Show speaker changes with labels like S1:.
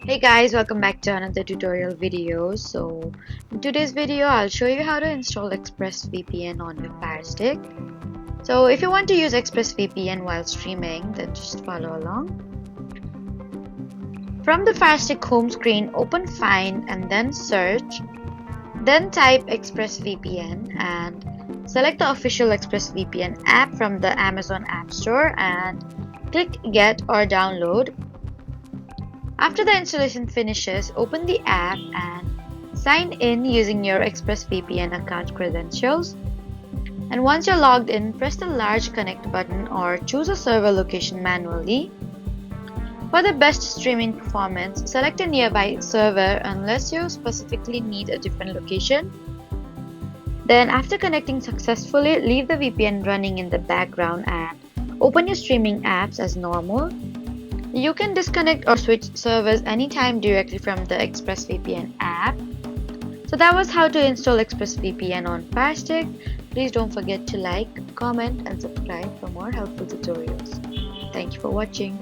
S1: Hey guys, welcome back to another tutorial video. So in today's video I'll show you how to install ExpressVPN on your Firestick. So if you want to use ExpressVPN while streaming, then just follow along. From the Firestick home screen, open Find and then Search. Then type ExpressVPN and select the official ExpressVPN app from the Amazon App Store and click Get or Download. After the installation finishes, open the app and sign in using your ExpressVPN account credentials. And once you're logged in, press the large connect button or choose a server location manually. For the best streaming performance, select a nearby server unless you specifically need a different location. Then after connecting successfully, leave the VPN running in the background and open your streaming apps as normal. You can disconnect or switch servers anytime directly from the ExpressVPN app. So that was how to install ExpressVPN on Firestick. Please don't forget to like, comment and subscribe for more helpful tutorials. Thank you for watching.